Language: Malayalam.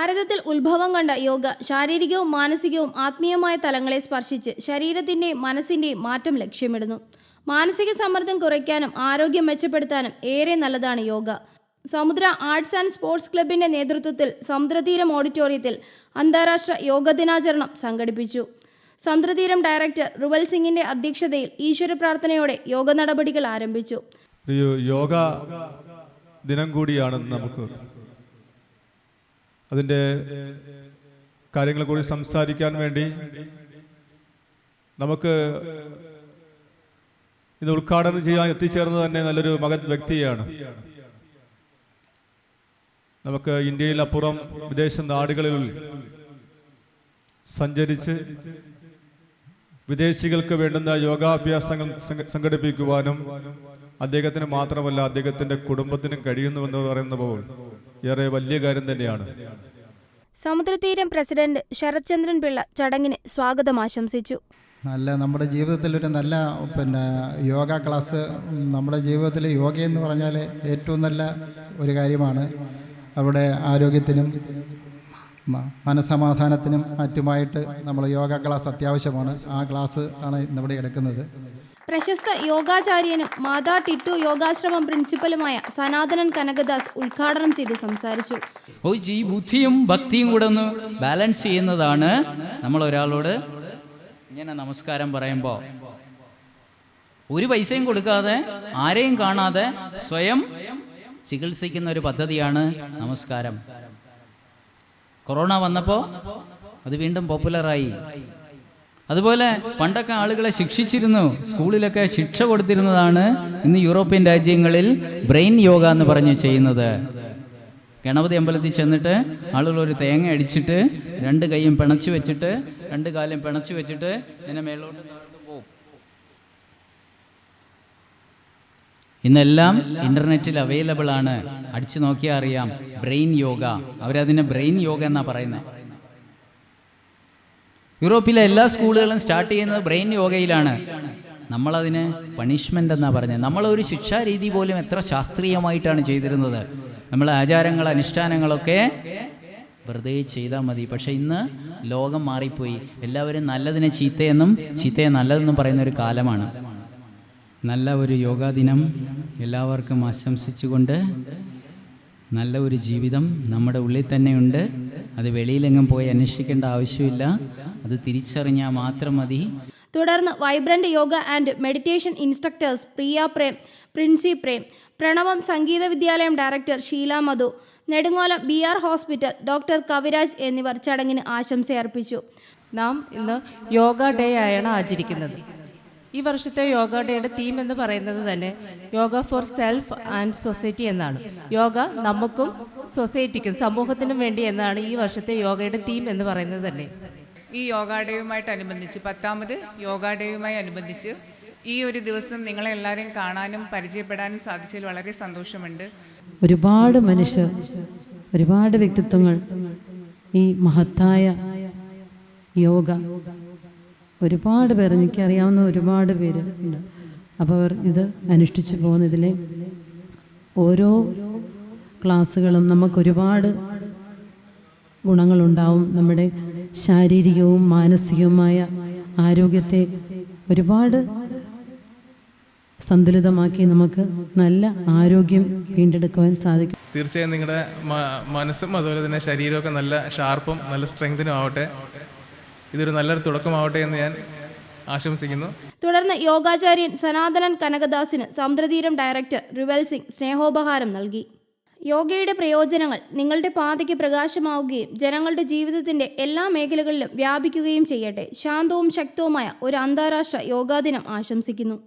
ഭാരതത്തിൽ ഉത്ഭവം കണ്ട യോഗ ശാരീരികവും മാനസികവും ആത്മീയമായ തലങ്ങളെ സ്പർശിച്ച് ശരീരത്തിൻ്റെയും മനസ്സിൻ്റെയും മാറ്റം ലക്ഷ്യമിടുന്നു. മാനസിക സമ്മർദ്ദം കുറയ്ക്കാനും ആരോഗ്യം മെച്ചപ്പെടുത്താനും ഏറെ നല്ലതാണ് യോഗ. സമുദ്ര ആർട്സ് ആൻഡ് സ്പോർട്സ് ക്ലബിൻ്റെ നേതൃത്വത്തിൽ സമുദ്രതീരം ഓഡിറ്റോറിയത്തിൽ അന്താരാഷ്ട്ര യോഗ ദിനാചരണം സംഘടിപ്പിച്ചു. സമുദ്രതീരം ഡയറക്ടർ റുവൽ സിംഗിൻ്റെ അധ്യക്ഷതയിൽ ഈശ്വര പ്രാർത്ഥനയോടെ യോഗ നടപടികൾ ആരംഭിച്ചു. യോഗ ദിനം കൂടിയാണ് നമുക്ക്. അതിൻ്റെ കാര്യങ്ങളെ കൂടി സംസാരിക്കാൻ വേണ്ടി നമുക്ക് ഇത് ഉദ്ഘാടനം ചെയ്യാൻ എത്തിച്ചേർന്നത് തന്നെ നല്ലൊരു മഹത് വ്യക്തിയാണ്. നമുക്ക് ഇന്ത്യയിൽ അപ്പുറം വിദേശ നാടുകളിൽ സഞ്ചരിച്ച് വിദേശികൾക്ക് വേണ്ടുന്ന യോഗാഭ്യാസങ്ങൾ സംഘടിപ്പിക്കുവാനും അദ്ദേഹത്തിന് മാത്രമല്ല അദ്ദേഹത്തിൻ്റെ കുടുംബത്തിനും കഴിയുന്നുവെന്ന് പറയുമ്പോൾ ഏറെ വലിയ കാര്യം തന്നെയാണ്. സമുദ്രതീരം പ്രസിഡന്റ് ശരത്ചന്ദ്രൻ പിള്ള ചടങ്ങിന് സ്വാഗതം ആശംസിച്ചു. നമ്മുടെ ജീവിതത്തിലൊരു നല്ല യോഗ ക്ലാസ്, നമ്മുടെ ജീവിതത്തിൽ യോഗ എന്ന് പറഞ്ഞാൽ ഏറ്റവും നല്ല ഒരു കാര്യമാണ്. അവിടെ ആരോഗ്യത്തിനും മനസമാധാനത്തിനും മറ്റുമായിട്ട് നമ്മൾ യോഗ ക്ലാസ് അത്യാവശ്യമാണ്. ആ ക്ലാസ് ആണ് ഇന്നിവിടെ എടുക്കുന്നത്. പ്രശസ്ത യോഗാചാര്യനും മാതാ ടിറ്റു യോഗാശ്രമം പ്രിൻസിപ്പലുമായ സനാതനൻ കനകദാസ് ഉദ്ഘാടനം ചെയ്ത് സംസാരിച്ചു. ഈ ബുദ്ധിയും ഭക്തിയും കൂടെ ഒന്ന് ബാലൻസ് ചെയ്യുന്നതാണ് നമ്മൾ ഒരാളോട് ഇങ്ങനെ നമസ്കാരം പറയുമ്പോൾ ഒരു പൈസയും കൊടുക്കാതെ ആരെയും കാണാതെ സ്വയം ചികിത്സിക്കുന്ന ഒരു പദ്ധതിയാണ് നമസ്കാരം. കൊറോണ വന്നപ്പോൾ അത് വീണ്ടും പോപ്പുലറായി. അതുപോലെ പണ്ടൊക്കെ ആളുകളെ ശിക്ഷിച്ചിരുന്നു, സ്കൂളിലൊക്കെ ശിക്ഷ കൊടുത്തിരുന്നതാണ് ഇന്ന് യൂറോപ്യൻ രാജ്യങ്ങളിൽ ബ്രെയിൻ യോഗ എന്ന് പറഞ്ഞ് ചെയ്യുന്നത്. ഗണപതി അമ്പലത്തിൽ ചെന്നിട്ട് ആളുകൾ ഒരു തേങ്ങ അടിച്ചിട്ട് രണ്ട് കൈയും പിണച്ചു വെച്ചിട്ട് രണ്ട് കാലും പിണച്ചു വെച്ചിട്ട് ഇങ്ങനെ മേലോട്ട് താഴ്ന്നു പോകും. ഇന്നെല്ലാം ഇൻ്റർനെറ്റിൽ അവൈലബിൾ ആണ്, അടിച്ചു നോക്കിയാൽ അറിയാം. ബ്രെയിൻ യോഗ, അവരതിനെ ബ്രെയിൻ യോഗ എന്നാണ് പറയുന്നത്. യൂറോപ്പിലെ എല്ലാ സ്കൂളുകളും സ്റ്റാർട്ട് ചെയ്യുന്നത് ബ്രെയിൻ യോഗയിലാണ്. നമ്മളതിന് പണിഷ്മെൻ്റ് എന്നാണ് പറഞ്ഞത്. നമ്മളൊരു ശിക്ഷാരീതി പോലും എത്ര ശാസ്ത്രീയമായിട്ടാണ് ചെയ്തിരുന്നത്. നമ്മളെ ആചാരങ്ങൾ അനുഷ്ഠാനങ്ങളൊക്കെ വെറുതെ ചെയ്താൽ മതി. പക്ഷേ ഇന്ന് ലോകം മാറിപ്പോയി. എല്ലാവരും നല്ലതിനെ ചീത്തയെന്നും ചീത്തയെ നല്ലതെന്നും പറയുന്നൊരു കാലമാണ്. നല്ല ഒരു യോഗാ ദിനം എല്ലാവർക്കും ആശംസിച്ചുകൊണ്ട് നല്ല ഒരു ജീവിതം നമ്മുടെ ഉള്ളിൽ തന്നെയുണ്ട്. അത് വെളിയിലെങ്ങും പോയി അന്വേഷിക്കേണ്ട ആവശ്യമില്ല, അത് തിരിച്ചറിഞ്ഞാൽ മാത്രം മതി. തുടർന്ന് vibrant yoga and meditation instructors Priya Prem, Princy Prem, Pranavam Sangeetha Vidyalayam director Sheela Madhu, Nedungolam BR hospital doctor Kaviraj എന്നിവർ ചടങ്ങിന് ആശംസയർപ്പിച്ചു. നാം ഇന്ന് യോഗ ഡേ ആയാണ് ആചരിക്കുന്നത്. ഈ വർഷത്തെ യോഗ ഡേയുടെ തീം എന്ന് പറയുന്നത് തന്നെ yoga for self and society എന്നാണ്. യോഗ നമുക്കും സൊസൈറ്റിക്കും സമൂഹത്തിനും വേണ്ടി എന്നാണ് ഈ വർഷത്തെ യോഗയുടെ തീം എന്ന് പറയുന്നത് തന്നെ. ഈ യോഗ ഡേയുമായിട്ടനുബന്ധിച്ച് 10ാമത് യോഗ ഡേയുമായി അനുബന്ധിച്ച് ഈ ഒരു ദിവസം നിങ്ങളെല്ലാവരെയും കാണാനും പരിചയപ്പെടാനും സാധിച്ചതിൽ വളരെ സന്തോഷമുണ്ട്. ഒരുപാട് മനുഷ്യർ, ഒരുപാട് വ്യക്തിത്വങ്ങൾ ഈ മഹത്തായ യോഗ ഒരുപാട് പേർ, എനിക്കറിയാവുന്ന ഒരുപാട് പേര് ഉണ്ട്. അപ്പോൾ അവർ ഇത് അനുഷ്ഠിച്ചു പോകുന്നതിലെ ഓരോ ക്ലാസ്സുകളും നമുക്കൊരുപാട് ഗുണങ്ങളുണ്ടാവും. നമ്മുടെ ശാരീരികവും മാനസികവുമായ ആരോഗ്യത്തെ ഒരുപാട് സന്തുലിതമാക്കി നമുക്ക് നല്ല ആരോഗ്യം വീണ്ടെടുക്കുവാൻ സാധിക്കും. തീർച്ചയായും നിങ്ങളുടെ മനസ്സും അതുപോലെ തന്നെ ശരീരമൊക്കെ നല്ല ഷാർപ്പും നല്ല സ്ട്രെങ്തിനും ആവട്ടെ. ഇതൊരു നല്ലൊരു തുടക്കമാവട്ടെ എന്ന് ഞാൻ ആശംസിക്കുന്നു. തുടർന്ന് യോഗാചാര്യൻ സനാതനൻ കനകദാസിന് സമുദ്രതീരം ഡയറക്ടർ റുവൽ സിംഗ് സ്നേഹോപഹാരം നൽകി. യോഗയുടെ പ്രയോജനങ്ങൾ നിങ്ങളുടെ പാതയ്ക്ക് പ്രകാശമാവുകയും ജനങ്ങളുടെ ജീവിതത്തിൻ്റെ എല്ലാ മേഖലകളിലും വ്യാപിക്കുകയും ചെയ്യട്ടെ. ശാന്തവും ശക്തവുമായ ഒരു അന്താരാഷ്ട്ര യോഗാദിനം ആശംസിക്കുന്നു.